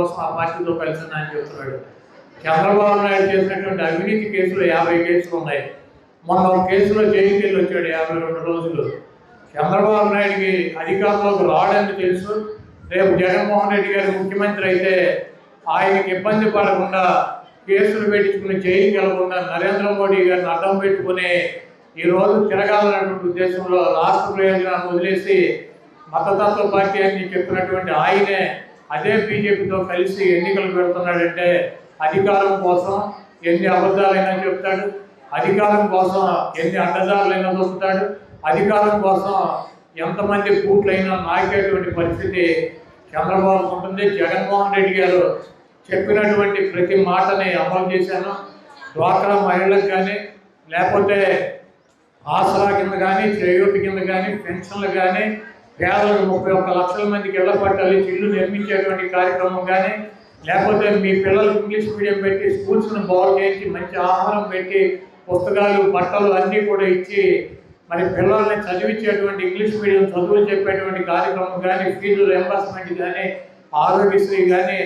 కోసం ఆ పార్టీతో కలిసి ఉన్నాయని చెప్తున్నాడు. చంద్రబాబు నాయుడు చేసినటువంటి అవినీతి కేసులు 50 కేసులు ఉన్నాయి. మొన్న ఒక కేసులో జైలుకి వెళ్ళి వచ్చాడు 52 రోజులు. చంద్రబాబు నాయుడికి అధికారంలోకి రావడానికి తెలుసు. రేపు జగన్మోహన్ రెడ్డి గారు ముఖ్యమంత్రి అయితే ఆయనకి ఇబ్బంది పడకుండా కేసులు పెట్టించుకుని జైలుకి వెళ్లకుండా నరేంద్ర మోడీ గారిని అడ్డం పెట్టుకుని ఈరోజు తిరగాలన్నటువంటి ఉద్దేశంలో రాష్ట్ర ప్రయోజనాన్ని వదిలేసి మతతత్వ పార్టీ అని చెప్పినటువంటి ఆయనే అదే బీజేపీతో కలిసి ఎన్నికలు పెడుతున్నాడంటే అధికారం కోసం ఎన్ని అబద్ధాలైనా చెప్తాడు, అధికారం కోసం ఎన్ని అడ్డదారులైనా దొరుకుతాడు, అధికారం కోసం ఎంతమంది బూట్లైనా నాకేటువంటి పరిస్థితి చంద్రబాబు ఉంటుంది. జగన్మోహన్ రెడ్డి గారు చెప్పినటువంటి ప్రతి మాటని అమలు చేశాను. డ్వాక్రా మహిళలకు కానీ లేకపోతే ఆసరా కింద కానీ చేయూత కింద కానీ పెన్షన్లు కానీ పేదలకు 31 లక్షల మందికి ఇళ్ల పట్టాలి ఇల్లు నిర్మించేటువంటి కార్యక్రమం కానీ లేకపోతే మీ పిల్లలకు ఇంగ్లీష్ మీడియం పెట్టి స్కూల్స్ను బాగు చేయించి మంచి ఆహారం పెట్టి పుస్తకాలు బట్టలు అన్నీ కూడా ఇచ్చి మరి పిల్లల్ని చదివించేటువంటి ఇంగ్లీష్ మీడియం చదువులు చెప్పేటువంటి కార్యక్రమం కానీ ఫీజు రియంబర్స్మెంట్ కానీ ఆరోగ్యశ్రీ కానీ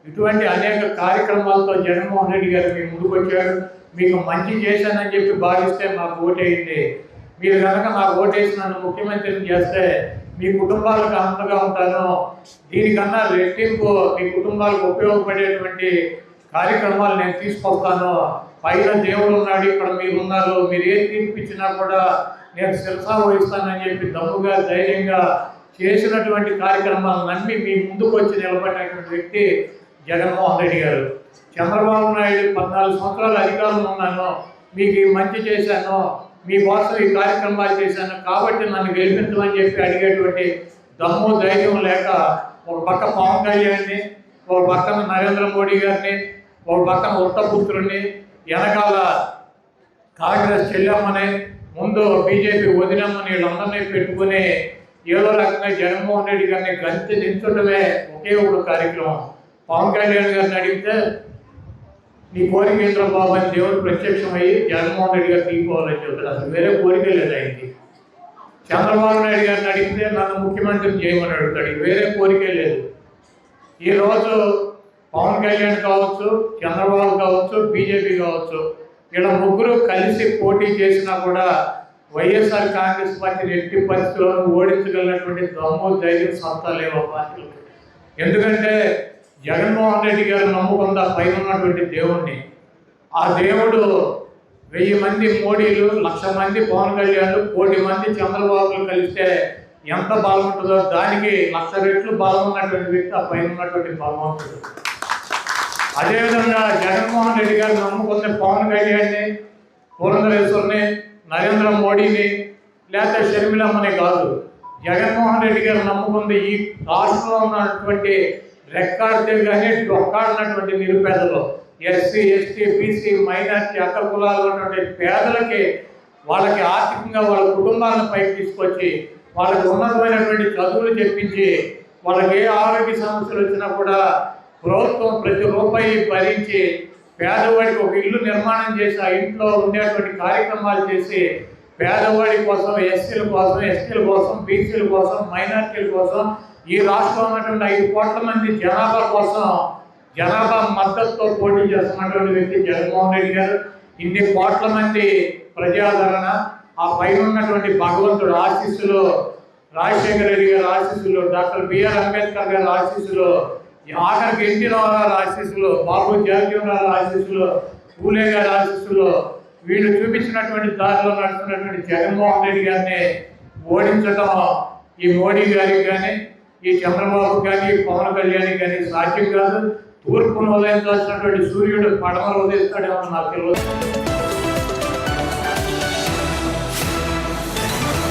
ఇటువంటి అనేక కార్యక్రమాలతో జగన్మోహన్ రెడ్డి గారు మీ ముందుకు వచ్చాడు. మీకు మంచి చేశానని చెప్పి భావిస్తే మాకు ఓటేయండి. మీరు కనుక నాకు ఓటేసి నన్ను ముఖ్యమంత్రిని చేస్తే మీ కుటుంబాలకు అంతగా ఉంటాను. దీనికన్నా రెట్టింపు మీ కుటుంబాలకు ఉపయోగపడేటువంటి కార్యక్రమాలు నేను తీసుకొస్తాను. పైన దేవుడు ఉన్నాడు, ఇక్కడ మీరు ఉన్నారు, మీరు ఏం తీర్పిచ్చినా కూడా నేను శిరసా వహిస్తానని చెప్పి దమ్ముగా ధైర్యంగా చేసినటువంటి కార్యక్రమాలను నమ్మి మీ ముందుకు వచ్చి నిలబడినటువంటి వ్యక్తి జగన్మోహన్ రెడ్డి గారు. చంద్రబాబు నాయుడు 14 సంవత్సరాలు అధికారంలో ఉన్నాను, మీకు మంచి చేశాను, మీకోసం ఈ కార్యక్రమాలు చేశాను కాబట్టి నన్ను గెలిపించమని చెప్పి అడిగేటువంటి దమ్ము ధైర్యం లేక ఒక పక్క పవన్ కళ్యాణ్ని, ఒక పక్కన నరేంద్ర మోడీ గారిని, ఒక పక్కన ఉత్తపుత్రుడిని, వెనకాల కాంగ్రెస్ చెల్లెమ్మని, ముందు బీజేపీ వదినమ్మని వీళ్ళందరినీ పెట్టుకుని ఏదో రకంగా జగన్మోహన్ రెడ్డి గారిని గంతి దించడమే ఒకే ఒక కార్యక్రమం. పవన్ కళ్యాణ్ గారిని అడిగితే నీ కోరిక ఏంద్ర బాబు అని దేవుడు ప్రత్యక్షమయ్యి జగన్మోహన్ రెడ్డి గారు తీసుకోవాలని చెప్తాడు. అసలు వేరే కోరిక లేదు ఆయనకి. చంద్రబాబు నాయుడు గారిని అడిగితే నన్ను ముఖ్యమంత్రిని చేయమని అడుగుతాడు, వేరే కోరికే లేదు. ఈరోజు పవన్ కళ్యాణ్ కావచ్చు, చంద్రబాబు కావచ్చు, బీజేపీ కావచ్చు, వీళ్ళ ముగ్గురు కలిసి పోటీ చేసినా కూడా వైఎస్ఆర్ కాంగ్రెస్ పార్టీని ఎట్టి పరిస్థితుల్లో ఓడించగలిగినటువంటి దమ్ము ధైర్యం సత్తా లేవు ఆ పార్టీలకు. ఎందుకంటే జగన్మోహన్ రెడ్డి గారు నమ్ముకుందా పైన ఉన్నటువంటి దేవుణ్ణి. ఆ దేవుడు 1000 మంది మోడీలు, 1,00,000 మంది పవన్ కళ్యాణ్, 1 కోటి మంది చంద్రబాబులు కలిస్తే ఎంత బలం ఉంటుందో దానికి 1,00,000 రెట్లు బలం ఉన్నటువంటి వ్యక్తి ఆ పైన ఉన్నటువంటి బలవంతుడు. అదేవిధంగా జగన్మోహన్ రెడ్డి గారు నమ్ముకున్న పవన్ కళ్యాణ్ని, పురంధరేశ్వరిని, నరేంద్ర మోడీని లేకపోతే షర్మిలమ్మని కాదు, జగన్మోహన్ రెడ్డి గారు నమ్ముకుంది ఈ రాష్ట్రంలో ఉన్నటువంటి రెక్కాడితే కానీ డొక్కాడినటువంటి నిరుపేదలు, ఎస్సీ, ఎస్టీ, బీసీ, మైనార్టీ, అగ్ర కులాలు ఉన్నటువంటి పేదలకి వాళ్ళకి ఆర్థికంగా వాళ్ళ కుటుంబాలను పైకి తీసుకొచ్చి వాళ్ళకి ఉన్నతమైనటువంటి చదువులు చెప్పించి వాళ్ళకి ఏ ఆరోగ్య సమస్యలు వచ్చినా కూడా ప్రభుత్వం ప్రతి రూపాయి భరించి పేదవాడికి ఒక ఇల్లు నిర్మాణం చేసి ఆ ఇంట్లో ఉండేటువంటి కార్యక్రమాలు చేసి పేదవాడి కోసం, ఎస్సీల కోసం, ఎస్టీల కోసం, బీసీల కోసం, మైనార్టీల కోసం ఈ రాష్ట్రంలో ఉన్నటువంటి 5 కోట్ల మంది జనాభా కోసం జనాభా మద్దతుతో పోటీ చేస్తున్నటువంటి వ్యక్తి జగన్మోహన్ రెడ్డి గారు. ఇన్ని కోట్ల మంది ప్రజాదరణ, ఆ పైన ఉన్నటువంటి భగవంతుడు ఆశీస్సులు, రాజశేఖర రెడ్డి గారి ఆశీస్సులు, డాక్టర్ బిఆర్ అంబేద్కర్ గారి ఆశీస్సులు, ఆఖరికి ఎన్టీ రామారావు ఆశీస్సులు, బాబు జగజ్జీవనరావు ఆశీస్సులు, పూలే గారి ఆశీస్సులు, వీళ్ళు చూపించినటువంటి దారిలో నడుస్తున్నటువంటి జగన్మోహన్ రెడ్డి గారిని ఓడించడం ఈ మోడీ గారికి కానీ, ఈ చంద్రబాబు కానీ, పవన్ కళ్యాణ్ కానీ సాధ్యం కాదు. తూర్పును ఉదయించాల్సినటువంటి సూర్యుడు పడమలు ఉదయిస్తాడేమో నాకు తెలియదు.